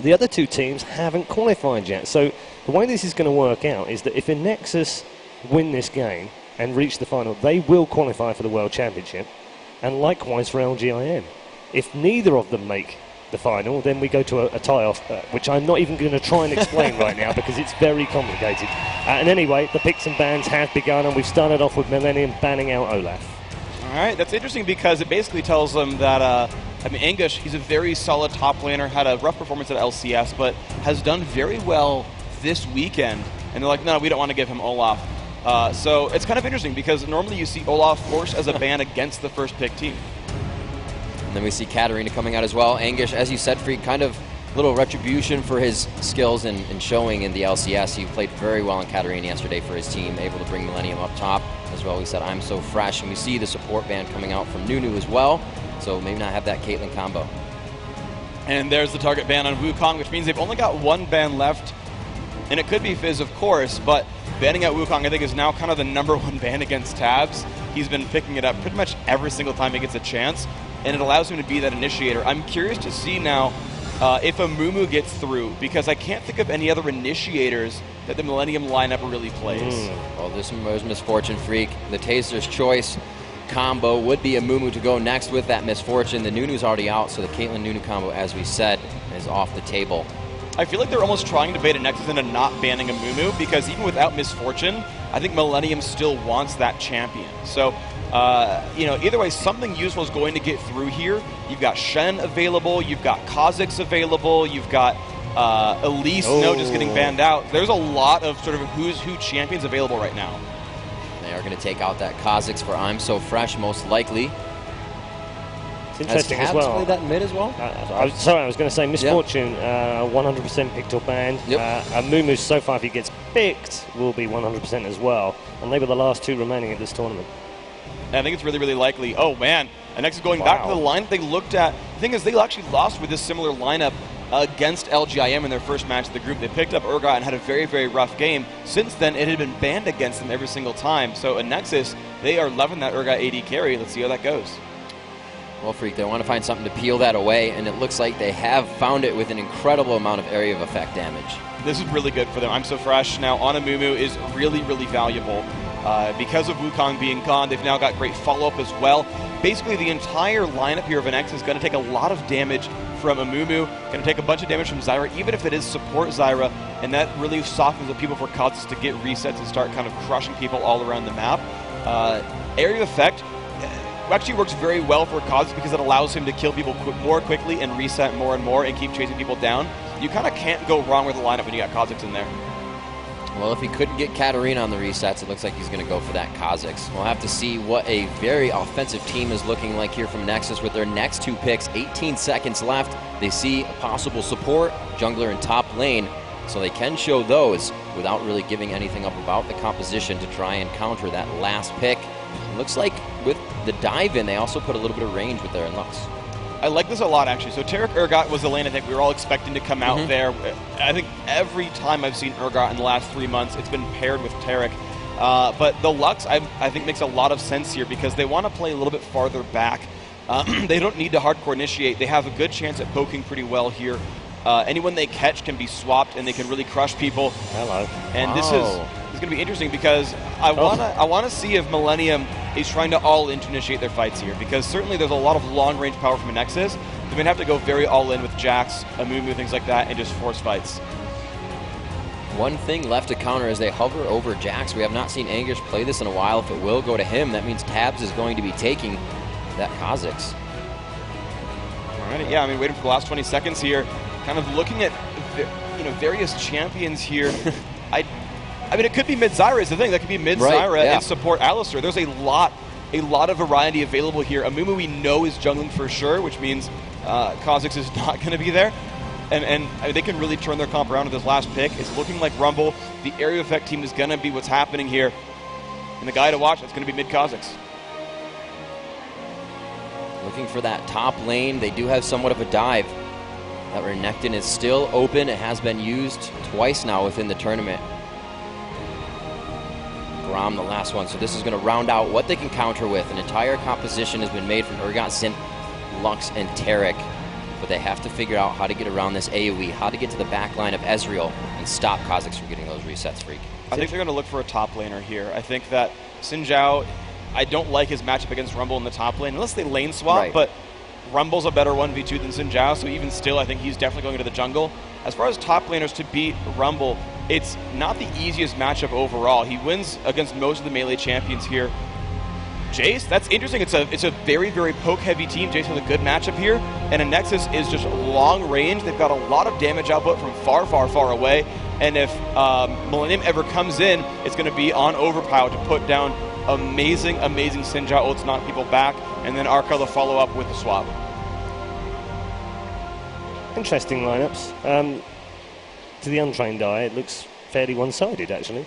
the other two teams haven't qualified yet. So the way this is going to work out is that if Anexis win this game and reach the final, they will qualify for the World Championship, and likewise for LGIM. If neither of them make the final, then we go to a tie-off, which I'm not even going to try and explain right now because it's very complicated. And anyway, the picks and bans have begun, and we've started off with Millennium banning out Olaf. All right, that's interesting because it basically tells them that, Anguish, he's a very solid top laner, had a rough performance at LCS, but has done very well this weekend. And they're like, no, we don't want to give him Olaf. So it's kind of interesting because normally you see Olaf forced as a ban against the first pick team. And then we see Katarina coming out as well. Anguish, as you said, Freak, kind of little retribution for his skills and showing in the LCS. He played very well in Katarina yesterday for his team, able to bring Millennium up top. As well, we said, I'm so fresh. And we see the support band coming out from Nunu as well. So maybe not have that Caitlyn combo. And there's the target ban on Wukong, which means they've only got one ban left. And it could be Fizz, of course, but banning out Wukong, I think, is now kind of the #1 ban against tabs. He's been picking it up pretty much every single time he gets a chance, and it allows him to be that initiator. I'm curious to see now if a Mumu gets through, because I can't think of any other initiators that the Millennium lineup really plays. Well, this was Misfortune, Freak. The Taser's choice combo would be a Mumu to go next with that Misfortune. The Nunu's already out, so the Caitlyn Nunu combo, as we said, is off the table. I feel like they're almost trying to bait a Nexus into not banning a Mumu, because even without Misfortune, I think Millennium still wants that champion. So, either way, something useful is going to get through here. You've got Shen available, you've got Kha'Zix available, you've got Elise just getting banned out. There's a lot of sort of who's who champions available right now. They are going to take out that Kha'Zix for I'm So Fresh, most likely. It's interesting as well. Play that mid as well? I was going to say Misfortune, 100% picked or banned. And Mumu, so far, if he gets picked, will be 100% as well. And they were the last two remaining at this tournament. And I think it's really, really likely. Oh, man. And next, going back to the line they looked at. The thing is, they actually lost with this similar lineup against LGIM in their first match of the group. They picked up Urgot and had a very, very rough game. Since then, it had been banned against them every single time. So Anexis, they are loving that Urgot AD carry. Let's see how that goes. Well, Freak, they want to find something to peel that away, and it looks like they have found it with an incredible amount of area of effect damage. This is really good for them. I'm So Fresh now on a Mumu is really, really valuable. Because of Wukong being gone, they've now got great follow-up as well. Basically, the entire lineup here of Anexis is going to take a lot of damage from a Mumu, going to take a bunch of damage from Zyra, even if it is support Zyra, and that really softens the people for Kha'Zix to get resets and start kind of crushing people all around the map. Area of effect actually works very well for Kha'Zix because it allows him to kill people more quickly and reset more and more and keep chasing people down. You kind of can't go wrong with the lineup when you got Kha'Zix in there. Well, if he couldn't get Katarina on the resets, it looks like he's going to go for that Kha'Zix. We'll have to see what a very offensive team is looking like here from Nexus with their next two picks. 18 seconds left. They see a possible support, jungler and top lane, so they can show those without really giving anything up about the composition to try and counter that last pick. It looks like with the dive in, they also put a little bit of range with their Lux. I like this a lot, actually. So Tarek Urgot was the lane I think we were all expecting to come out there. I think every time I've seen Urgot in the last 3 months, it's been paired with Tarek. But the Lux, I think, makes a lot of sense here because they want to play a little bit farther back. They don't need to hardcore initiate. They have a good chance at poking pretty well here. Anyone they catch can be swapped, and they can really crush people. Hello. And this is going to be interesting because I want to see if Millennium is trying to all-in to initiate their fights here, because certainly there's a lot of long-range power from Anexis. They're going to have to go very all-in with Jax, Amumu, things like that, and just force fights. One thing left to counter as they hover over Jax. We have not seen Anguish play this in a while. If it will go to him, that means Tabs is going to be taking that Kha'Zix. All right, yeah, I mean, waiting for the last 20 seconds here, kind of looking at various champions here. I mean, it could be mid Zyra is the thing. That could be mid Zyra and support Alistar. There's a lot of variety available here. Amumu we know is jungling for sure, which means Kha'Zix is not going to be there. And I mean, they can really turn their comp around with this last pick. It's looking like Rumble. The area effect team is going to be what's happening here. And the guy to watch, it's going to be mid Kha'Zix. Looking for that top lane. They do have somewhat of a dive. That Renekton is still open. It has been used twice now within the tournament. Grom, the last one. So this is going to round out what they can counter with. An entire composition has been made from Urgot, Sin, Lux, and Tarek. but they have to figure out how to get around this AoE, how to get to the back line of Ezreal and stop Kha'Zix from getting those resets, Freak. I think they're going to look for a top laner here. I think that Xin Zhao, I don't like his matchup against Rumble in the top lane, unless they lane swap, Right. but Rumble's a better 1v2 than Xin Zhao, so even still, I think he's definitely going to the jungle. As far as top laners to beat Rumble, it's not the easiest matchup overall. He wins against most of the melee champions here. Jace, that's interesting. It's a very, very poke-heavy team. Jace has a good matchup here, and Anexis is just long range. They've got a lot of damage output from far, far, far away, and if Millennium ever comes in, it's going to be on overpower to put down amazing, amazing Xin Zhao ults, knock people back, and then Arca to follow up with the swap. Interesting lineups. To the untrained eye, it looks fairly one-sided, actually.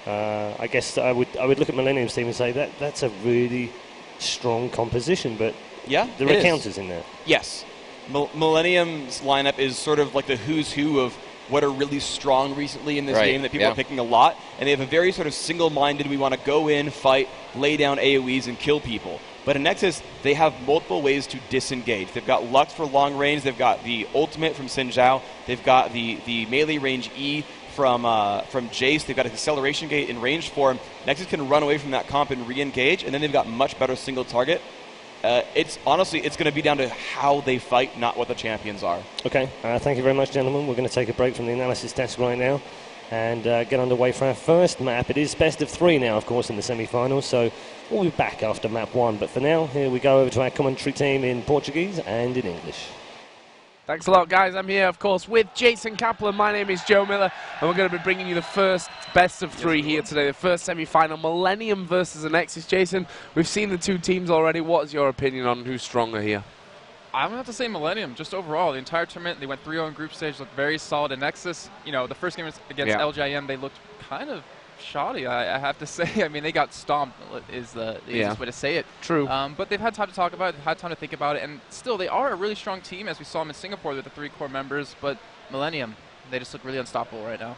I guess I would look at Millennium's team and say that's a really strong composition, but yeah, there are counters in there. Yes. Millennium's lineup is sort of like the who's who of what are really strong recently in this game that people are picking a lot, and they have a very sort of single-minded, we want to go in, fight, lay down AoEs, and kill people. But in Nexus, they have multiple ways to disengage. They've got Lux for long range, they've got the ultimate from Xin Zhao, they've got the melee range E from Jace, they've got an acceleration gate in range form. Nexus can run away from that comp and re-engage, and then they've got much better single target. It's honestly, it's going to be down to how they fight, not what the champions are. Okay, thank you very much, gentlemen. We're going to take a break from the analysis desk right now and get underway for our first map. It is best of 3 now, of course, in the semi-finals, so we'll be back after map 1. But for now, here we go over to our commentary team in Portuguese and in English. Thanks a lot, guys. I'm here, of course, with Jason Kaplan. My name is Joe Miller, and we're going to be bringing you the first best of 3 here today, the first semi-final, Millennium versus Anexis. Jason, we've seen the 2 teams already. What is your opinion on who's stronger here? I'm going to have to say Millennium, just overall. The entire tournament, they went 3-0 in group stage, looked very solid. Anexis, you know, the first game against LGIM, they looked kind of shoddy, I have to say. I mean, they got stomped, is the easiest way to say it. True. But they've had time to talk about it, they've had time to think about it, and still, they are a really strong team, as we saw them in Singapore with the 3 core members, but Millennium, they just look really unstoppable right now.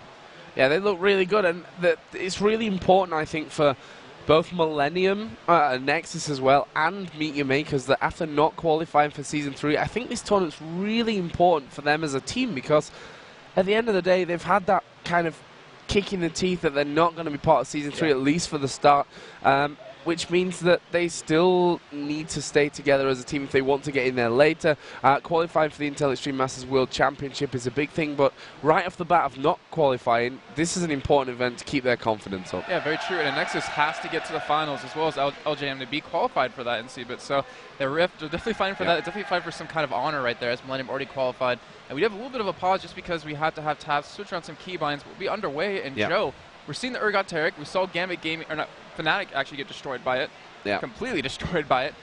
Yeah, they look really good, and it's really important, I think, for both Millennium, Nexus as well, and Meet Your Makers, that after not qualifying for Season 3, I think this tournament's really important for them as a team, because at the end of the day, they've had that kind of kick in the teeth that they're not going to be part of Season 3, at least for the start, which means that they still need to stay together as a team if they want to get in there later. Qualifying for the Intel Extreme Masters World Championship is a big thing, but right off the bat of not qualifying, this is an important event to keep their confidence up. Yeah, very true, and Nexus has to get to the finals as well as LJM to be qualified for that in CBIT, so they're definitely fighting for that. They're definitely fighting for some kind of honor right there, as Millennium already qualified. And we have a little bit of a pause just because we had to have tabs switch around some keybinds. We'll be underway, and Joe, we're seeing the Urgot Tarek. We saw Gambit Gaming, or not, Fnatic actually get destroyed by it. Completely destroyed by it.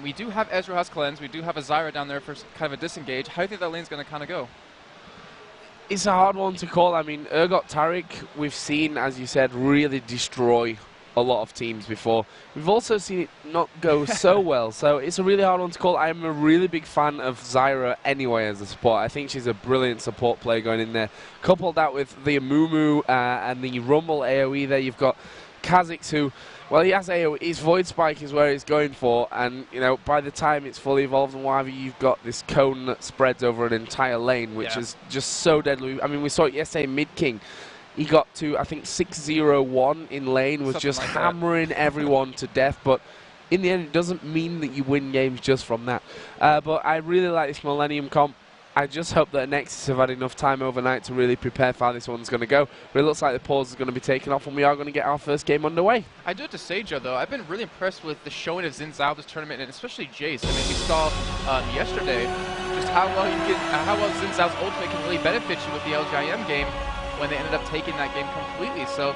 We do have Ezreal has cleanse. We do have a Zyra down there for kind of a disengage. How do you think that lane's going to kind of go? It's a hard one to call. I mean, Urgot Tarek, we've seen, as you said, really destroy a lot of teams before. We've also seen it not go so well, so it's a really hard one to call. I'm a really big fan of Zyra anyway as a support. I think she's a brilliant support player going in there. Couple that with the Amumu and the Rumble AoE there, you've got Kha'Zix who, well, he has AoE, his Void Spike is where he's going for, and, you know, by the time it's fully evolved and whatever, you've got this cone that spreads over an entire lane, which is just so deadly. I mean, we saw it yesterday in Mid-King. He got to, I think, 6-0-1 in lane, was just like hammering everyone to death. But in the end, it doesn't mean that you win games just from that. But I really like this Millennium comp. I just hope that Nexus have had enough time overnight to really prepare for how this one's going to go. But it looks like the pause is going to be taken off, and we are going to get our first game underway. I do have to say, Joe, though, I've been really impressed with the showing of Xin Zhao this tournament, and especially Jace. I mean, we saw yesterday just how well Xin Zhao's ultimate can really benefit you with the LGIM game, when they ended up taking that game completely. So,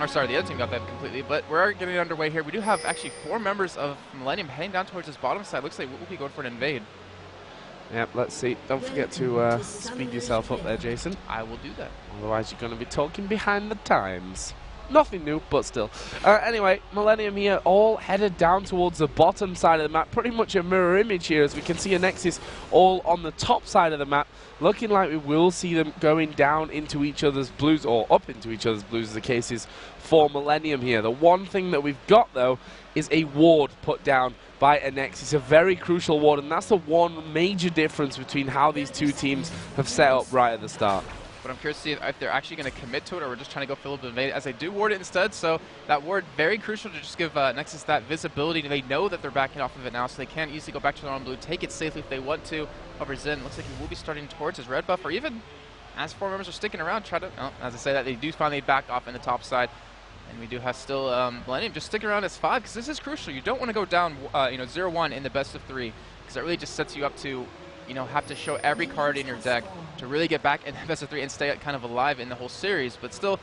or sorry, the other team got that completely, but we're getting underway here. We do have actually 4 members of Millennium heading down towards this bottom side. Looks like we'll be going for an invade. Yep, let's see. Don't forget to speed yourself up there, Jason. I will do that. Otherwise, you're going to be talking behind the times. Nothing new, but still. Anyway, Millennium here, all headed down towards the bottom side of the map. Pretty much a mirror image here, as we can see Anexis all on the top side of the map. Looking like we will see them going down into each other's blues, or up into each other's blues, as the case is for Millennium here. The one thing that we've got, though, is a ward put down by Anexis, a very crucial ward, and that's the one major difference between how these two teams have set up right at the start. But I'm curious to see if they're actually going to commit to it, or we're just trying to go for a little bit of invade, as they do ward it instead. So that ward, very crucial to just give Nexus that visibility. They know that they're backing off of it now, so they can easily go back to their own blue, take it safely if they want to. Over Zen, looks like he will be starting towards his red buff, or even as 4 members are sticking around, try to, oh, as I say that, they do finally back off in the top side. And we do have still Millennium just sticking around as 5, because this is crucial. You don't want to go down 0-1 in the best of 3, because that really just sets you up to have to show every card in your deck to really get back in the best of 3 and stay kind of alive in the whole series. But still,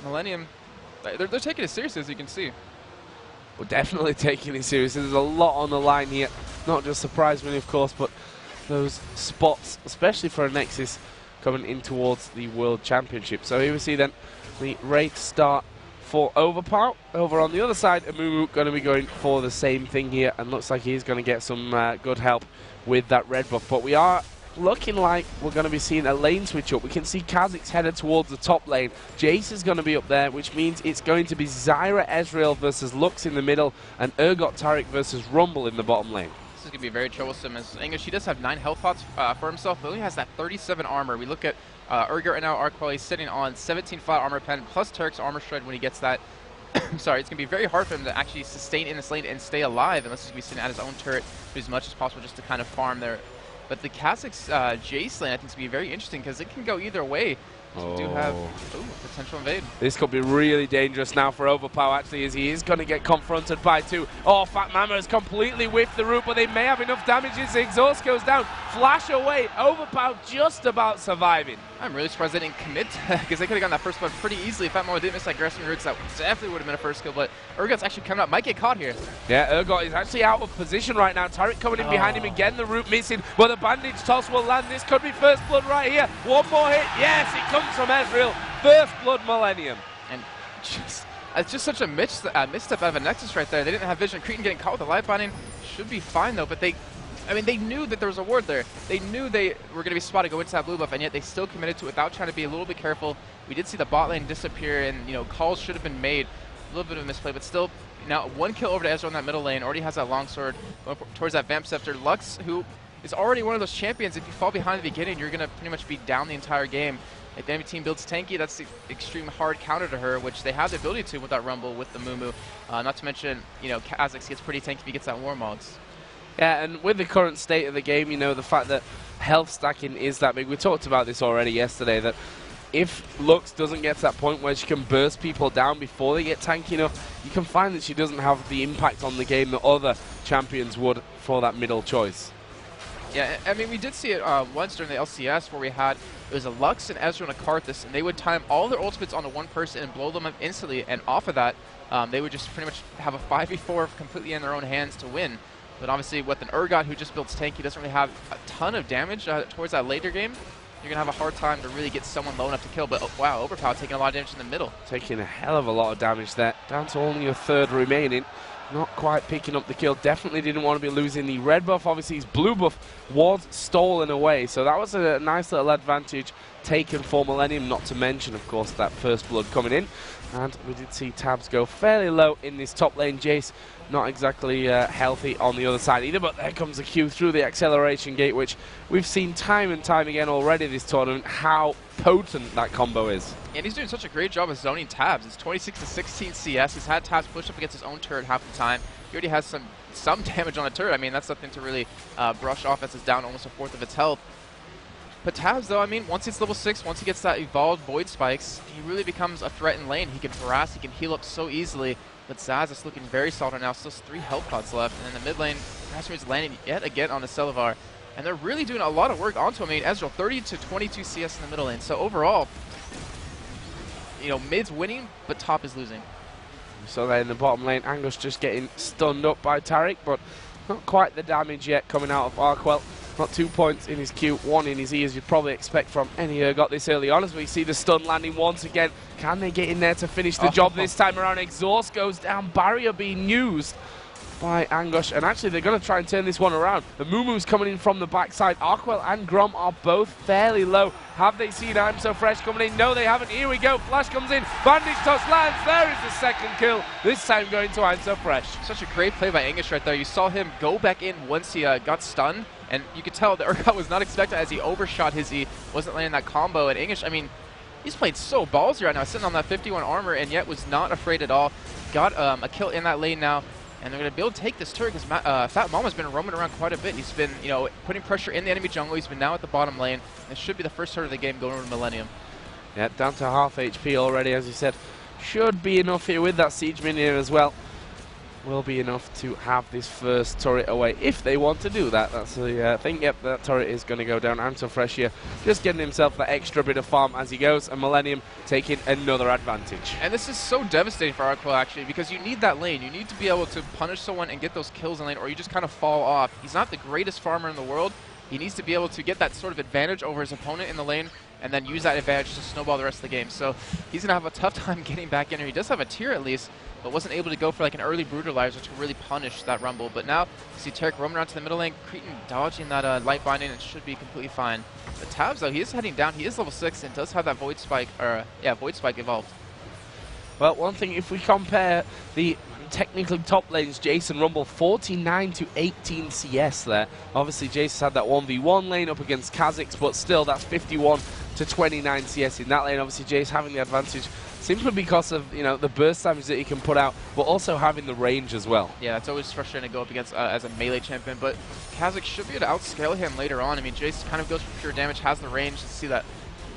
Millennium, they're taking it seriously, as you can see. We're definitely taking it seriously. There's a lot on the line here. Not just surprise money, of course, but those spots, especially for Anexis, coming in towards the World Championship. So here we see then the rate start for Overpower. Over on the other side, Amumu going to be going for the same thing here, and looks like he's going to get some good help with that red buff. But we are looking like we're going to be seeing a lane switch up. We can see Kha'Zix headed towards the top lane. Jace is going to be up there, which means it's going to be Zyra Ezreal versus Lux in the middle, and Urgot Taric versus Rumble in the bottom lane. This is going to be very troublesome, as English, he does have 9 health pots for himself, but only has that 37 armor. We look at Urgot right now, Arquel, sitting on 17 flat armor pen, plus Taric's armor shred when he gets that. Sorry, it's going to be very hard for him to actually sustain in this lane and stay alive, unless he's going to be sitting at his own turret as much as possible just to kind of farm there. But the Kha'Zix Jace lane, I think, is going to be very interesting, because it can go either way. So we do have potential invade. This could be really dangerous now for Overpower, actually, as he is going to get confronted by 2. Oh, Fat Mama has completely whiffed the root, but they may have enough damage as the exhaust goes down. Flash away. Overpower just about surviving. I'm really surprised they didn't commit, because they could have gotten that first blood pretty easily. Fat Mama didn't miss that aggressive roots, that definitely would have been a first kill, but Urgot's actually coming up. Might get caught here. Yeah, Urgot is actually out of position right now. Taric coming in behind him again, the root missing, but the bandage toss will land. This could be first blood right here. One more hit. Yes, it comes from Ezreal. First blood Millennium. And it's just such a misstep out of Anexis right there. They didn't have vision. Cretan getting caught with the light binding should be fine, though, but they knew that there was a ward there. They knew they were going to be spotted, go into that blue buff, and yet they still committed to it without trying to be a little bit careful. We did see the bot lane disappear, and calls should have been made. A little bit of a misplay, but still, now 1 kill over to Ezreal in that middle lane. Already has that longsword going towards that Vamp Scepter. Lux, who is already one of those champions, if you fall behind at the beginning, you're going to pretty much be down the entire game. If the enemy team builds tanky, that's the extreme hard counter to her, which they have the ability to with that Rumble, with the Mumu. Not to mention, Kha'Zix gets pretty tanky if he gets that Warmogs. Yeah, and with the current state of the game, the fact that health stacking is that big. We talked about this already yesterday, that if Lux doesn't get to that point where she can burst people down before they get tanky enough, you can find that she doesn't have the impact on the game that other champions would for that middle choice. Yeah, I mean, we did see it once during the LCS where it was a Lux and Ezreal and a Karthus, and they would time all their ultimates onto one person and blow them up instantly, and off of that, they would just pretty much have a 5v4 completely in their own hands to win. But obviously, with an Urgot who just builds tanky, doesn't really have a ton of damage towards that later game, you're going to have a hard time to really get someone low enough to kill. But wow, Overpower taking a lot of damage in the middle. Taking a hell of a lot of damage there. Down to only a third remaining. Not quite picking up the kill. Definitely didn't want to be losing the red buff. Obviously, his blue buff was stolen away. So that was a nice little advantage taken for Millennium. Not to mention, of course, that first blood coming in. And we did see tabs go fairly low in this top lane. Jace not exactly healthy on the other side either, but there comes the Q through the acceleration gate, which we've seen time and time again already this tournament, how potent that combo is. And he's doing such a great job of zoning tabs. It's 26 to 16 CS. He's had tabs pushed up against his own turret half the time. He already has some damage on a turret. I mean, that's something to really brush off, as it's down almost a fourth of its health. But tabs, though, I mean, once he's level 6, once he gets that evolved Void Spikes, he really becomes a threat in lane. He can harass, he can heal up so easily. But Zaz is looking very solid now. Still 3 health pots left. And in the mid lane, Rasmusen's landing yet again on the Celavar. And they're really doing a lot of work onto him. I mean, Ezreal, 30 to 22 CS in the middle lane. So overall, mid's winning, but top is losing. So there in the bottom lane, Angus just getting stunned up by Taric, but not quite the damage yet coming out of Arquel. Got 2 points in his Q, 1 in his E, as you'd probably expect from any Urgot this early on. As we see the stun landing once again. Can they get in there to finish the job this time around? Exhaust goes down, barrier being used by Angush, and actually they're going to try and turn this one around. The Mumu's coming in from the backside. Arkwell and Grom are both fairly low. Have they seen I'm So Fresh coming in? No, they haven't. Here we go. Flash comes in. Bandage toss lands. There is the second kill. This time going to I'm So Fresh. Such a great play by Angus right there. You saw him go back in once he got stunned, and you could tell that Urgot was not expecting as he overshot his E. Wasn't landing that combo, and Angus, I mean, he's played so ballsy right now, sitting on that 51 armor, and yet was not afraid at all. Got a kill in that lane now. And they're going to be able to take this turret because Fat Mama's been roaming around quite a bit. He's been, you know, putting pressure in the enemy jungle. He's been now at the bottom lane. This should be the first turret of the game going over to Millennium. Yeah, down to half HP already, as you said. Should be enough here with that siege minion as well. Will be enough to have this first turret away if they want to do that. That's the thing. Yep, that turret is going to go down. I'm So Fresh here, just getting himself that extra bit of farm as he goes, and Millennium taking another advantage. And this is so devastating for Arkwell, actually, because you need that lane. You need to be able to punish someone and get those kills in lane, or you just kind of fall off. He's not the greatest farmer in the world. He needs to be able to get that sort of advantage over his opponent in the lane, and then use that advantage to snowball the rest of the game. So he's going to have a tough time getting back in here. He does have a tier at least, but wasn't able to go for like an early brutalizer to really punish that Rumble. But now you see Tarek roaming around to the middle lane, Cretan dodging that light binding, and should be completely fine. The Tabs, though, he is heading down. He is level 6 and does have that Void Spike, or Void Spike evolved. Well, one thing, if we compare the technically top lanes, Jason Rumble 49 to 18 CS there. Obviously, Jason's had that 1v1 lane up against Kha'Zix, but still, that's 51 to 29 CS in that lane. Obviously, Jace having the advantage simply because of, you know, the burst damage that he can put out, but also having the range as well. Yeah, it's always frustrating to go up against as a melee champion, but Kha'Zix should be able to outscale him later on. I mean, Jace kind of goes for pure damage, has the range. You see that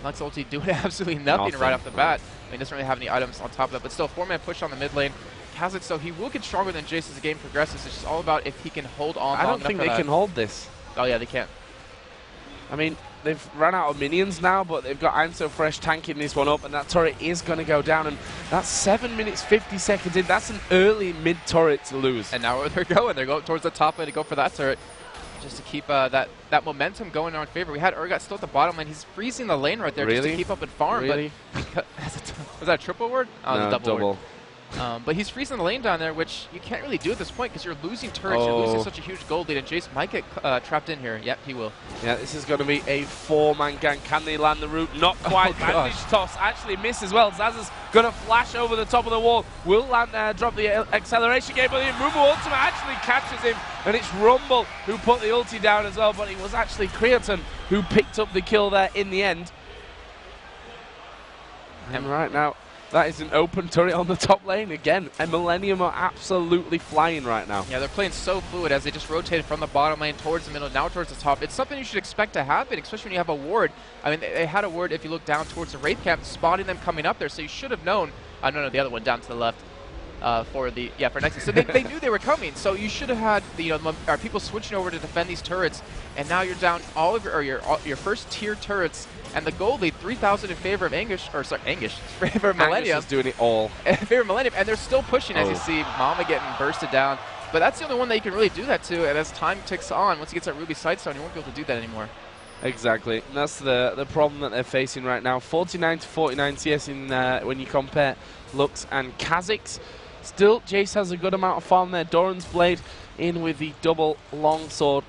Lux ulti doing absolutely nothing right off the bat. I mean, doesn't really have any items on top of that, but still, 4-man push on the mid lane. Kha'Zix, though, he will get stronger than Jace as the game progresses. It's just all about if he can hold on. I don't think they can hold this. Oh, yeah, they can't. I mean, they've run out of minions now, but they've got I'm So Fresh tanking this one up, and that turret is going to go down, and that's 7 minutes 50 seconds in. That's an early mid turret to lose. And now where they're going towards the top lane to go for that turret, just to keep that momentum going in our favor. We had Urgot still at the bottom lane. He's freezing the lane right there just to keep up and farm. Really? But was that a triple word? Oh, no, double. Word. But he's freezing the lane down there, which you can't really do at this point because you're losing turrets, you're losing such a huge gold lead, and Jace might get trapped in here. Yep, he will. Yeah, this is going to be a 4-man gang. Can they land the root? Not quite. Bandage toss actually miss as well. Zaz's going to flash over the top of the wall. Will land drop the acceleration game, but the Mumu ultimate actually catches him, and it's Rumble who put the ulti down as well, but it was actually Creaton who picked up the kill there in the end. And right now, that is an open turret on the top lane again, and Millennium are absolutely flying right now. Yeah, they're playing so fluid as they just rotated from the bottom lane towards the middle, now towards the top. It's something you should expect to happen, especially when you have a ward. I mean, they had a ward, if you look down towards the Wraith camp, spotting them coming up there, so you should have known. No, the other one down to the left. For Nexus. So they knew they were coming, so you should have had the people switching over to defend these turrets, and now you're down all of your first tier turrets, and the gold lead 3,000 in favor of Angus, in favor of Millennium. Angus is doing it all. In favor of Millennium, and they're still pushing as you see Mama getting bursted down. But that's the only one that you can really do that to, and as time ticks on, once he gets that Ruby Sightstone, you won't be able to do that anymore. Exactly, and that's the problem that they're facing right now. 49 to 49 CS in when you compare Lux and Kha'Zix. Still, Jace has a good amount of farm there. Doran's Blade in with the double longsword.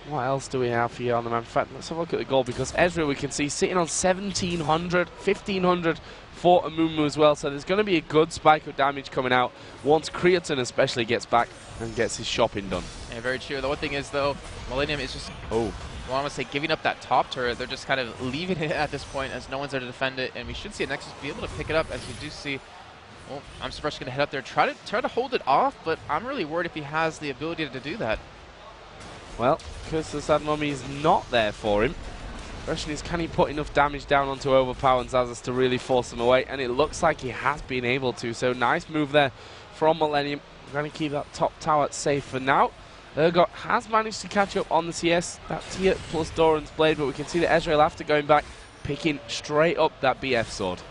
What else do we have here on the map? In fact, let's have a look at the goal, because Ezreal we can see sitting on 1,700, 1,500 for Amumu as well. So there's going to be a good spike of damage coming out once Creaton especially gets back and gets his shopping done. Yeah, very true. The one thing is, though, Millennium is just, well, I want to say giving up that top turret. They're just kind of leaving it at this point as no one's there to defend it. And we should see a Nexus be able to pick it up, as we do see. Well, I'm surprised he's going to head up there, try to hold it off, but I'm really worried if he has the ability to do that. Well, Curse of Sad Mummy is not there for him. The question is, can he put enough damage down onto Overpower and Zazas to really force him away? And it looks like he has been able to. So nice move there from Millennium. We're going to keep that top tower safe for now. Urgot has managed to catch up on the CS, that tier plus Doran's Blade, but we can see that Ezreal, after going back, picking straight up that BF sword.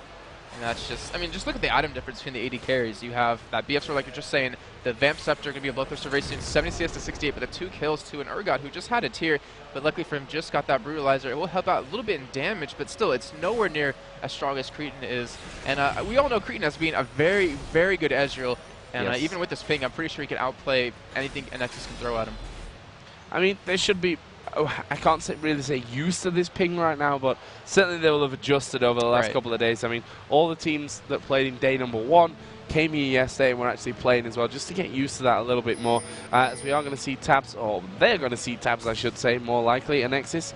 And that's just, I mean, just look at the item difference between the AD carries. You have that BF sword, like you're just saying, the Vamp Scepter going to be a Bloodthirster very soon, 70 CS to 68, but the 2 kills to an Urgot who just had a tier, but luckily for him just got that Brutalizer. It will help out a little bit in damage, but still, it's nowhere near as strong as Cretan is. And we all know Cretan as being a very, very good Ezreal, and even with this ping, I'm pretty sure he can outplay anything Anexis can throw at him. I mean, they should be, I can't really say used to this ping right now, but certainly they will have adjusted over the last couple of days. I mean, all the teams that played in day number 1 came here yesterday and were actually playing as well, just to get used to that a little bit more, as we are going to see tabs, or they're going to see tabs, I should say, more likely. Anexis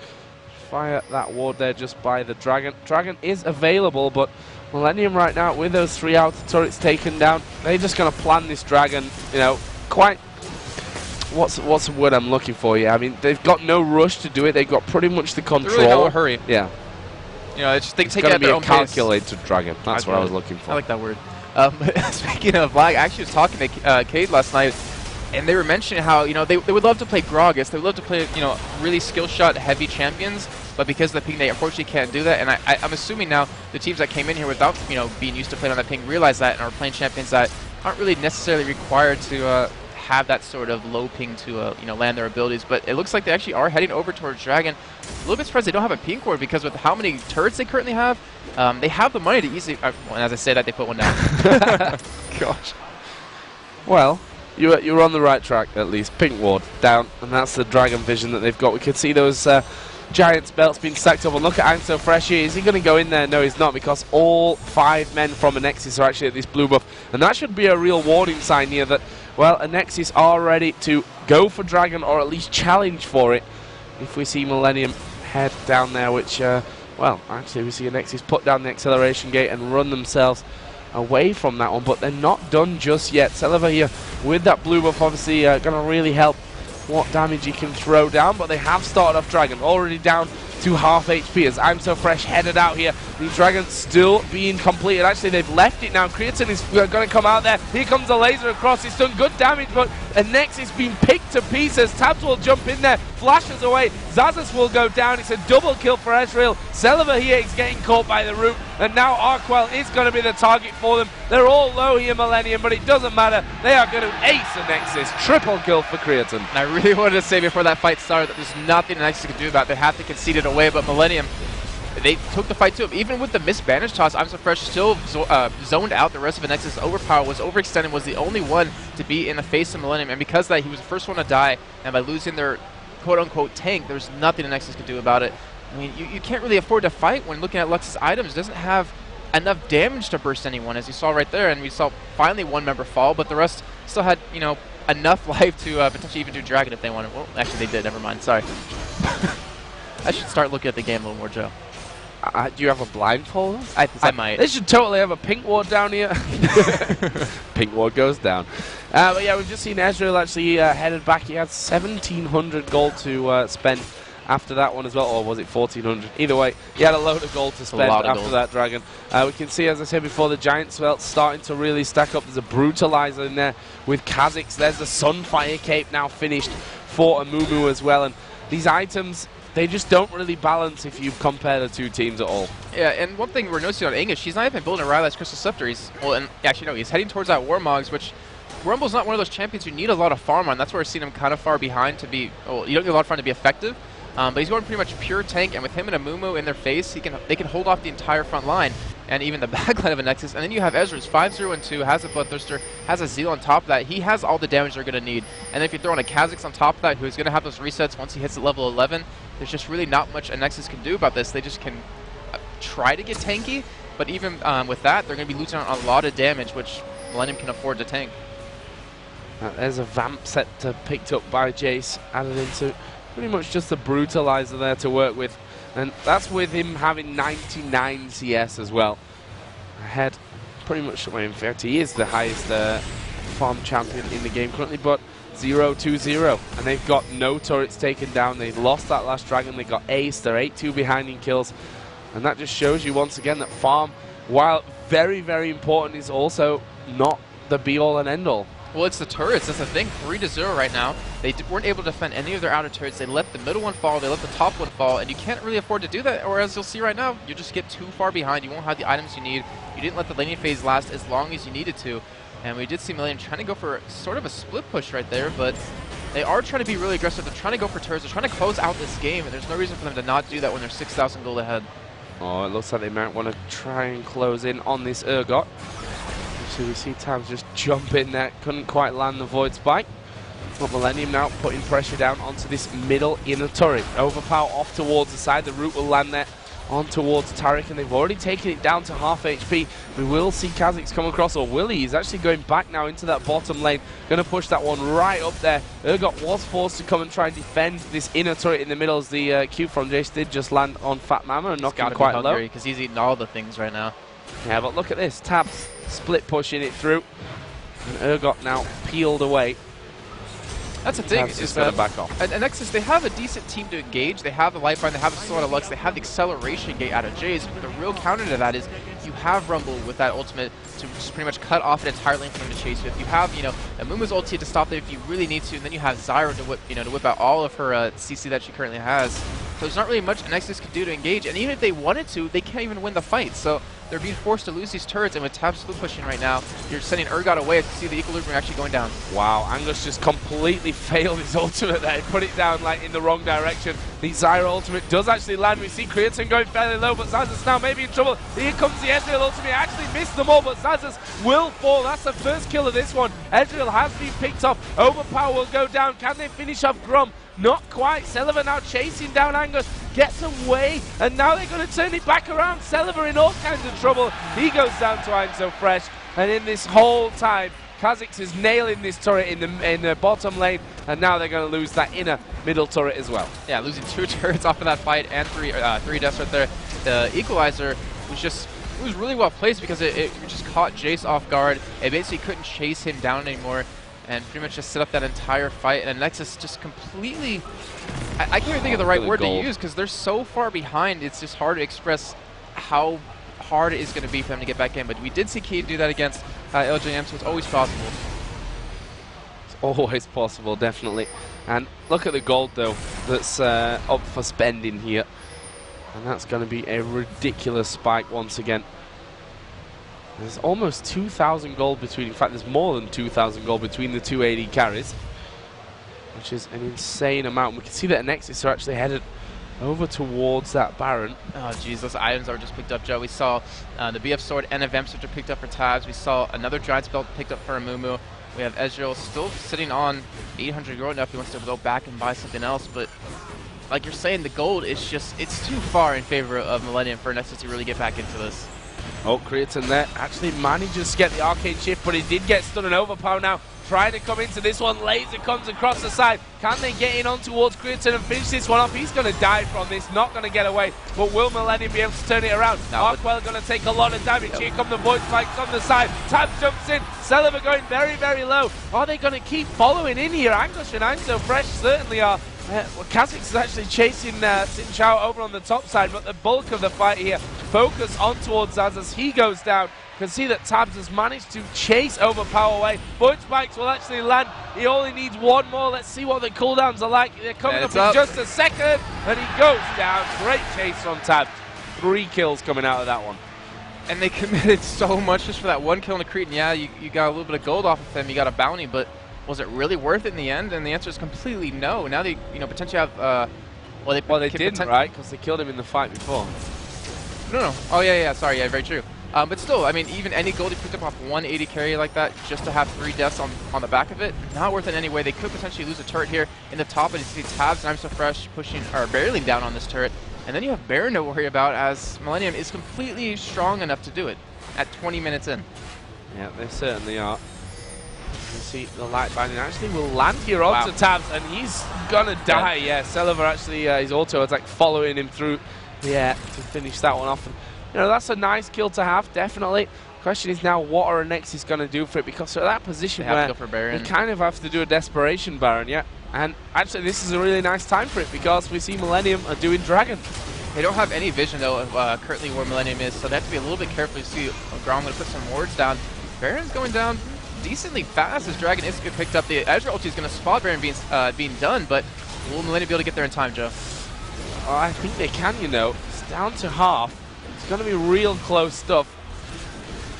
fire that ward there just by the Dragon. Dragon is available, but Millennium right now, with those 3 outer turrets taken down, they're just going to plan this Dragon, you know, quite... What's the word I'm looking for? Yeah, I mean, they've got no rush to do it. They've got pretty much the control. They're really no hurry. Yeah. You know, it's, they it's take it at their own pace. It's going to be a calculated Dragon. That's what I was looking for. I like that word. Speaking of lag, I actually was talking to Cade last night, and they were mentioning how, you know, they would love to play Gragas. They would love to play, you know, really skill shot heavy champions, but because of the ping, they unfortunately can't do that. And I'm assuming now the teams that came in here without, you know, being used to playing on that ping realize that and are playing champions that aren't really necessarily required to have that sort of low ping to you know, land their abilities. But it looks like they actually are heading over towards Dragon. A little bit surprised they don't have a ping cord, because with how many turrets they currently have, they have the money to easily... well, as I say that, they put one down. Gosh. Well, you're on the right track at least. Pink ward down, and that's the Dragon vision that they've got. We could see those Giants belts being stacked up, and look at IEM So Fresh here. Is he going to go in there? No, he's not, because all 5 men from Anexis are actually at this blue buff, and that should be a real warning sign here that, well, Anexis are ready to go for Dragon, or at least challenge for it. If we see Millennium head down there, which, well, actually we see Anexis put down the acceleration gate and run themselves away from that one, but they're not done just yet. Celeber here with that blue buff, obviously going to really help what damage he can throw down, but they have started off Dragon, already down to half HP as IEM So Fresh headed out here. The Dragon still being completed. Actually, they've left it now. Creatine is going to come out there. Here comes the laser across. It's done good damage, but Anexis being picked to pieces. Tabs will jump in there, flashes away. Zazas will go down. It's a double kill for Ezreal. Celeber here is getting caught by the root, and now Arkwell is going to be the target for them. They're all low here, Millennium, but it doesn't matter. They are going to ace Anexis. Triple kill for Creatine. And I really wanted to say before that fight started that there's nothing Anexis can do about it. They have to concede it away, but Millennium, they took the fight to him. Even with the missed bandage toss, IEM So Fresh still zoned out the rest of Anexis. Overpower was overextended, was the only one to be in the face of Millennium, and because of that, he was the first one to die, and by losing their quote-unquote tank, there's nothing Anexis could do about it. I mean, you can't really afford to fight when looking at Lux's items. It doesn't have enough damage to burst anyone, as you saw right there, and we saw finally one member fall, but the rest still had, you know, enough life to potentially even do Dragon if they wanted. Well, actually they did, never mind, sorry. I should start looking at the game a little more, Joe. Do you have a blindfold? I might. They should totally have a pink ward down here. Pink ward goes down. But yeah, we've just seen Ezreal actually headed back. He had 1,700 gold to spend after that one as well, or was it 1,400? Either way, he had a load of gold to spend after that Dragon. We can see, as I said before, the Giants belt starting to really stack up. There's a Brutalizer in there with Kha'Zix. There's the Sunfire Cape now finished for Amumu as well. And these items, they just don't really balance if you compare the two teams at all. Yeah, and one thing we're noticing on Angus, she's not even building a Rylai's Crystal Scepter. He's heading towards that Warmogs, which Rumble's not one of those champions you need a lot of farm on. That's where we're seeing him kind of far behind to be, well, you don't need a lot of farm to be effective. But he's going pretty much pure tank, and with him and Amumu in their face, they can hold off the entire front line and even the back line of Anexis. And then you have Ezra's 5-0 and 2, has a Bloodthirster, has a Zeal on top of that. He has all the damage they're going to need. And then if you throw in a Kha'Zix on top of that, who's going to have those resets once he hits at level 11, there's just really not much Anexis can do about this. They just can try to get tanky, but even with that, they're going to be losing on a lot of damage, which Millennium can afford to tank. There's a Vamp set picked up by Jace, added into pretty much just a Brutalizer there to work with. And that's with him having 99 CS as well. Ahead, pretty much, well, in fact, he is the highest farm champion in the game currently, but 0-2-0. And they've got no turrets taken down. They lost that last Dragon. They got aced. They're 8-2 behind in kills. And that just shows you once again that farm, while very, very important, is also not the be-all and end-all. Well, it's the turrets. That's the thing. 3-0 right now. They weren't able to defend any of their outer turrets. They let the middle one fall. They let the top one fall. And you can't really afford to do that. Or as you'll see right now, you just get too far behind. You won't have the items you need. You didn't let the laning phase last as long as you needed to. And we did see Millennium trying to go for sort of a split push right there. But they are trying to be really aggressive. They're trying to go for turrets. They're trying to close out this game. And there's no reason for them to not do that when they're 6,000 gold ahead. Oh, it looks like they might want to try and close in on this Urgot. So we see Tabs just jump in there, couldn't quite land the Void Spike. But Millennium now putting pressure down onto this middle inner turret. Overpower off towards the side, the root will land there on towards Taric, and they've already taken it down to half HP. We will see Kha'Zix come across, or will he? He's actually going back now into that bottom lane, going to push that one right up there. Urgot was forced to come and try and defend this inner turret in the middle as the Q from Jace did just land on Fat Mama and knock him quite low. Because he's eating all the things right now. Yeah, but look at this. Tabs split pushing it through. And Urgot now peeled away. That's the thing. Tabs just going to back off. And Anexis, they have a decent team to engage. They have the Lifeline, they have a Sword of Lux, they have the acceleration gate out of Jace. But the real counter to that is you have Rumble with that ultimate to just pretty much cut off an entire lane for them to chase with. You have, you know, Amumu's ulti to stop them if you really need to, and then you have Zyra to whip, to whip out all of her CC that she currently has. So there's not really much Anexis can do to engage, and even if they wanted to, they can't even win the fight. So they're being forced to lose these turrets, and with Tab split pushing right now, you're sending Urgot away to see the equilibrium actually going down. Wow, Angus just completely failed his ultimate there. He put it down like in the wrong direction. The Zyra ultimate does actually land. We see Creatine going fairly low, but Zazas now maybe in trouble. Here comes the Ezreal ultimate. Actually missed them all, but Zazas will fall. That's the first kill of this one. Ezreal has been picked up. Overpower will go down. Can they finish off Grum? Not quite. Celiver now chasing down Angus, gets away, and now they're going to turn it back around. Celiver in all kinds of trouble. He goes down to I'm So Fresh, and in this whole time, Kha'Zix is nailing this turret in the bottom lane, and now they're going to lose that inner middle turret as well. Yeah, losing 2 turrets off of that fight and 3 deaths right there. The equalizer was really well placed because it just caught Jace off guard. It basically couldn't chase him down anymore, and pretty much just set up that entire fight. And Nexus just completely, I can't even think of the right word to use because they're so far behind. It's just hard to express how hard it is going to be for them to get back in. But we did see Key do that against LJM, so it's always possible. It's always possible, definitely. And look at the gold though that's up for spending here, and that's going to be a ridiculous spike once again. There's almost 2,000 gold between, in fact there's more than 2,000 gold between the two AD carries, which is an insane amount. We can see that Anexis are actually headed over towards that Baron. Oh jeez, those items are just picked up, Joe. We saw the BF Sword and a Vamp Sword picked up for Tabs. We saw another Giant's Belt picked up for Amumu. We have Ezreal still sitting on 800 gold now if he wants to go back and buy something else, but like you're saying, the gold is just, it's too far in favor of Millennium for Nexus to really get back into this. Oh, Creatine there actually manages to get the Arcane Shift, but he did get stunned and Overpower now. Trying to come into this one. Laser comes across the side. Can they get in on towards Creatine and finish this one off? He's going to die from this, not going to get away. But will Millennium be able to turn it around? Arkwell going to take a lot of damage. Here come the Void Spikes on the side. Tab jumps in. Celiver going very, very low. Are they going to keep following in here? Angush and I'm So Fresh certainly are. Well, Kha'Zix is actually chasing Xin Chao over on the top side, but the bulk of the fight here focus on towards Zaz as he goes down. You can see that Tabs has managed to chase Overpower away. Void Spikes will actually land. He only needs one more. Let's see what the cooldowns are like. They're coming up in just a second, and he goes down. Great chase from Tabs. 3 kills coming out of that one. And they committed so much just for that one kill in the Cretan. Yeah, you got a little bit of gold off of them. You got a bounty, but was it really worth it in the end? And the answer is completely no. Now they, potentially have. Well, they didn't, right? Because they killed him in the fight before. No. Oh yeah. Sorry, yeah, very true. But still, I mean, even any gold you picked up off 180 carry like that, just to have 3 deaths on the back of it, not worth it anyway. They could potentially lose a turret here in the top, and you see Tabs and I'm So Fresh pushing or barreling down on this turret, and then you have Baron to worry about as Millennium is completely strong enough to do it at 20 minutes in. Yeah, they certainly are. You see the light binding actually will land here onto Tabs, and he's gonna die. Yeah, Celiver actually his auto attack following him through the air to finish that one off. And, that's a nice kill to have, definitely. Question is now what are Anexis going to do for it, because they're at that position where they kind of have to do a desperation Baron, yeah. And actually this is a really nice time for it because we see Millennium are doing Dragon. They don't have any vision though of currently where Millennium is, so they have to be a little bit careful. You see Grom going to put some wards down. Baron's going down decently fast as Dragon is picked up. The Ezreal ulti is going to spot Baron being done, but will Millennium be able to get there in time, Joe? I think they can, you know. It's down to half. It's going to be real close stuff.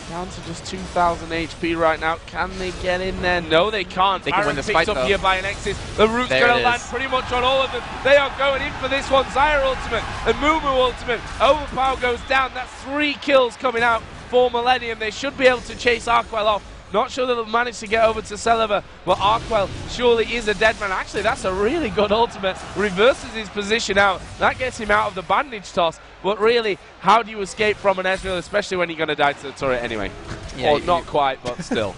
Down to just 2,000 HP right now. Can they get in there? No, they can't. They can win this picked fight, up though. here by Anexis. The root's There going it to land is. pretty much on all of them. They are going in for this one. Zyra ultimate and Mumu ultimate. Overpower goes down. That's 3 kills coming out for Millennium. They should be able to chase Arkwell off. Not sure they'll manage to get over to Celeber, but Arkwell surely is a dead man. Actually, that's a really good ultimate. Reverses his position out. That gets him out of the bandage toss. But really, how do you escape from an Ezreal, especially when you're going to die to the turret anyway? Yeah, Or not quite, but still.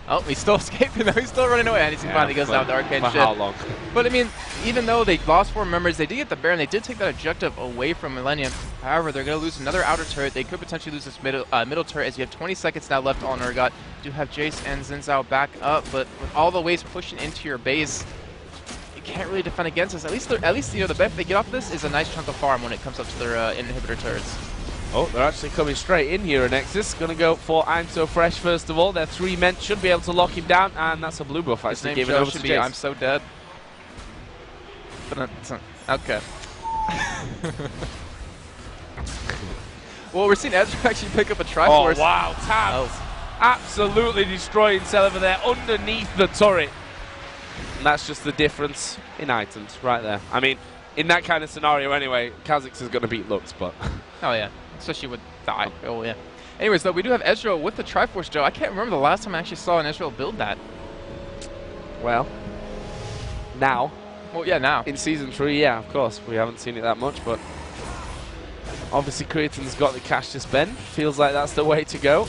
Oh, he's still escaping though. He's still running away. And he finally goes down with the arcane For shit. how long? But I mean, even though they lost 4 members, they did get the Baron. They did take that objective away from Millennium. However, they're going to lose another outer turret. They could potentially lose this middle turret as you have 20 seconds now left on Urgot. You do have Jace and Xin Zhao back up, but with all the waves pushing into your base, you can't really defend against us. At least you know the bet they get off this is a nice chunk of farm when it comes up to their inhibitor turrets. Oh, they're actually coming straight in here, Anexis. Going to go for I'm So Fresh first of all. Their 3 men should be able to lock him down, and that's a blue buff His actually name given Joe over should to be Jace. I'm So Dead. But okay. Well, we're seeing Ezra actually pick up a Triforce. Oh, wow. Tabs absolutely destroying Celeber there underneath the turret. And that's just the difference in items right there. I mean, in that kind of scenario anyway, Kha'Zix is going to beat Lux, but... Oh, yeah. Especially with die. Oh, yeah. Anyways, though, we do have Ezreal with the Triforce, Joe. I can't remember the last time I actually saw an Ezreal build that. Well, now. Well, yeah, now. In Season 3, yeah, of course. We haven't seen it that much, but... Obviously, Creaton's got the cash to spend. Feels like that's the way to go.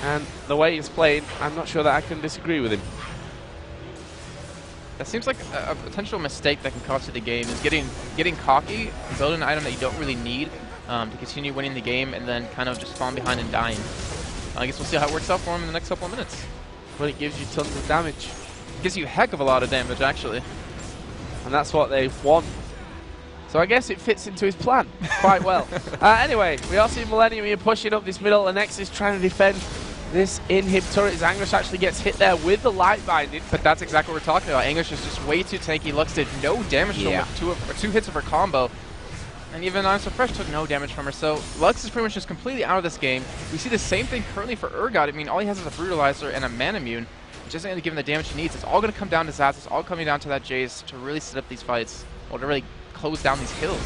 And the way he's playing, I'm not sure that I can disagree with him. That seems like a potential mistake that can cost you the game is getting cocky, building an item that you don't really need to continue winning the game, and then kind of just falling behind and dying. I guess we'll see how it works out for him in the next couple of minutes. But it gives you tons of damage. It gives you a heck of a lot of damage, actually. And that's what they want. So I guess it fits into his plan quite well. Anyway, we are seeing Millennium here pushing up this middle. Anexis trying to defend this inhib turret. As Anguish actually gets hit there with the light binding. But that's exactly what we're talking about. Anguish is just way too tanky. Lux did no damage to him with 2 hits of her combo. And even I'm So Fresh took no damage from her. So Lux is pretty much just completely out of this game. We see the same thing currently for Urgot. I mean, all he has is a Brutalizer and a Manamune. Which isn't going to give him the damage he needs. It's all going to come down to Zaz. It's all coming down to that Jace to really set up these fights. Or to really close down these kills.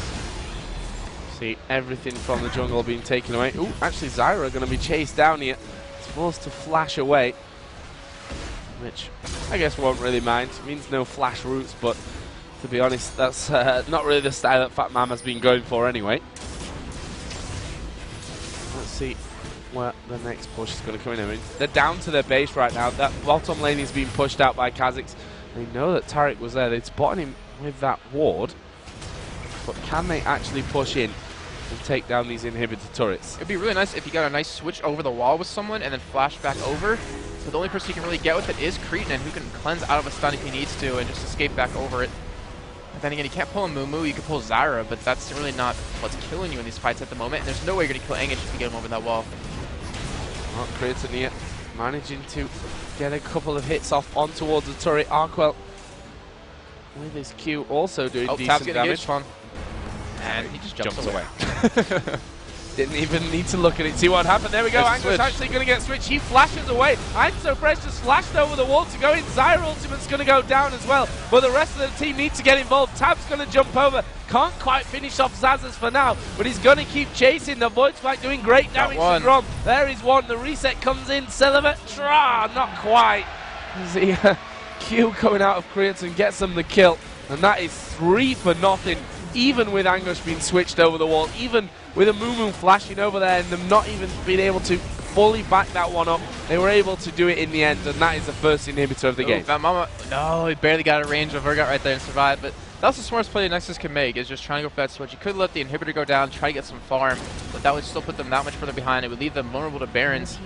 See everything from the jungle being taken away. Ooh, actually Zyra going to be chased down here. It's forced to flash away. Which I guess won't really mind. It means no flash routes, but to be honest, that's not really the style that Fat Mama's been going for anyway. Let's see where the next push is going to come in. I mean, they're down to their base right now. That bottom lane is being pushed out by Kha'Zix. They know that Taric was there. They'd spotted him with that ward. But can they actually push in and take down these inhibitor turrets? It'd be really nice if you got a nice switch over the wall with someone and then flash back over. So the only person you can really get with it is Cretan, who can cleanse out of a stun if he needs to and just escape back over it. But then again, you can't pull a Mumu, you can pull Zyra, but that's really not what's killing you in these fights at the moment. And there's no way you're going to kill Anguish if you get him over that wall. Well, Cretan here managing to get a couple of hits off on towards the turret. Arkwell with his Q also doing decent damage. Fun. And he just jumps away. Didn't even need to look at it, see what happened. There we go, Anguish actually going to get switched. He flashes away. I'm So Fresh just flashed over the wall to go in. Zyra ultimate's going to go down as well. But the rest of the team need to get involved. Tab's going to jump over. Can't quite finish off Zazas for now, but he's going to keep chasing. The Void Spike doing great damage to Grom. There is one. The reset comes in. Celeber, not quite. See, Q coming out of Creaton gets them the kill. And that is 3 for nothing. Even with Anguish being switched over the wall, even with a Mumu flashing over there and them not even being able to fully back that one up, they were able to do it in the end, and that is the first inhibitor of the game. Fat Mama, no, he barely got a range of Urgot right there and survived, but that's the smartest play Nexus can make, is just trying to go for that switch. You could let the inhibitor go down, try to get some farm, but that would still put them that much further behind. It would leave them vulnerable to Barons.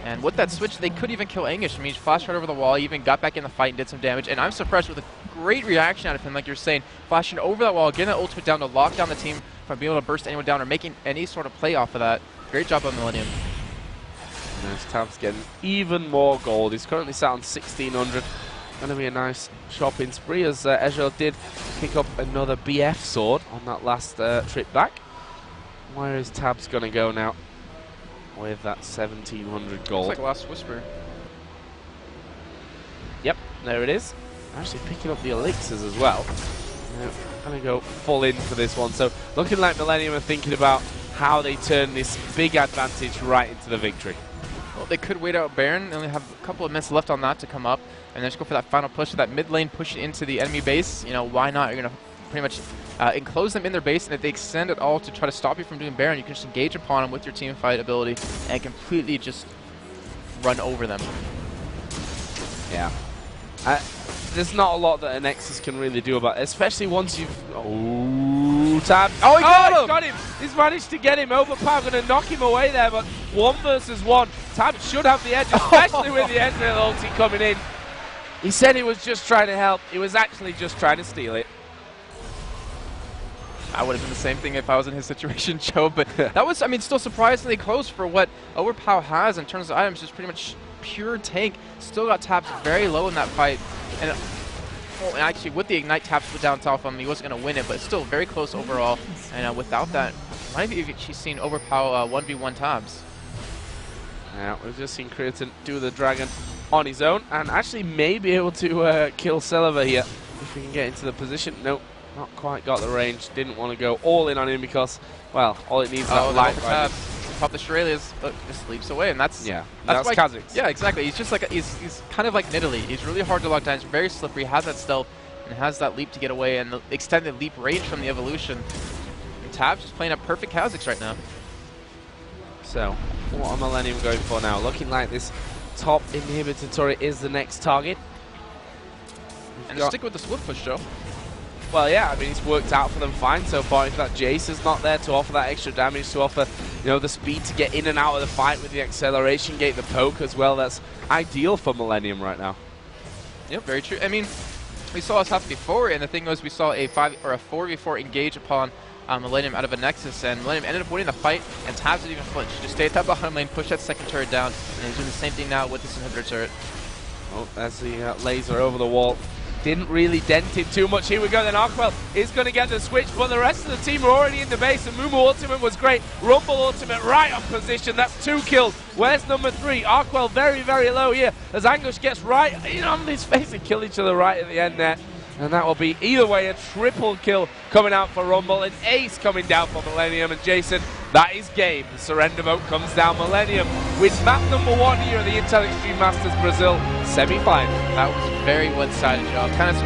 And with that switch, they could even kill Anguish. I mean, he flashed right over the wall, he even got back in the fight and did some damage. And I'm So Fresh with a great reaction out of him, like you're saying, flashing over that wall, getting that ultimate down to lock down the team from being able to burst anyone down or making any sort of play off of that. Great job on Millennium. There's Tabs getting even more gold. He's currently sat on 1,600. Going to be a nice shopping spree as Ezreal did pick up another BF sword on that last trip back. Where is Tabs going to go now with that 1,700 gold? Looks like Last Whisper. Yep, there it is. Actually picking up the elixirs as well. Going to go full in for this one. So looking like Millennium are thinking about how they turn this big advantage right into the victory. Well, they could wait out Baron. They only have a couple of minutes left on that to come up. And then just go for that final push, that mid lane, push it into the enemy base. You know, why not? You're going to pretty much enclose them in their base, and if they extend at all to try to stop you from doing Baron, you can just engage upon them with your team fight ability and completely just run over them. Yeah. There's not a lot that Anexis can really do about it, especially once you've... Oh, Tab. Oh, he got him! He's managed to get him. Overpower going to knock him away there, but 1 versus 1. Tab should have the edge, especially with the Ezreal ulti coming in. He said he was just trying to help. He was actually just trying to steal it. I would have done the same thing if I was in his situation, Joe, but that was, I mean, still surprisingly close for what Overpower has in terms of items. Just pretty much pure tank. Still got Taps very low in that fight. And actually, with the Ignite Taps put down top of him, he wasn't going to win it, but it's still very close overall. And without that, might have actually seen Overpower 1v1 Tabs. Yeah, we've just seen Creaton do the Dragon on his own, and actually may be able to kill Celeber here if we can get into the position. Nope, not quite got the range. Didn't want to go all in on him because, well, all it needs is that light right. Pop the Shurelya's, just leaps away, and that's that's Kha'Zix. Yeah, exactly. He's just like he's kind of like Nidalee. He's really hard to lock down. He's very slippery. Has that stealth and has that leap to get away and the extended leap range from the evolution. And Tab's just playing a perfect Kha'Zix right now. So, what are Millennium going for now? Looking like this top inhibitor turret is the next target. And stick with the split push, Joe. Well, yeah, I mean, it's worked out for them fine so far. If that Jace is not there to offer that extra damage, to offer, you know, the speed to get in and out of the fight with the acceleration gate, the poke as well, that's ideal for Millennium right now. Yep, very true. I mean, we saw this happen before, and the thing was we saw a 4v4 engage upon Millennium out of Anexis, and Millennium ended up winning the fight, and Tabs didn't even flinch. Just stay at that bottom lane, push that second turret down, and he's doing the same thing now with this inhibitor turret. Oh, there's the laser over the wall. Didn't really dent him too much. Here we go, then Arkwell is going to get the switch, but the rest of the team are already in the base, and Mumu ultimate was great. Rumble ultimate right on position. That's 2 kills. Where's number 3? Arkwell very, very low here as Anguish gets right in on his face and kill each other right at the end there. And that will be, either way, a triple kill coming out for Rumble. An ace coming down for Millennium. And Jason, that is game. The surrender vote comes down. Millennium with map number 1 here at the Intel Extreme Masters Brazil semi-final. That was very one-sided, Joe. Kind of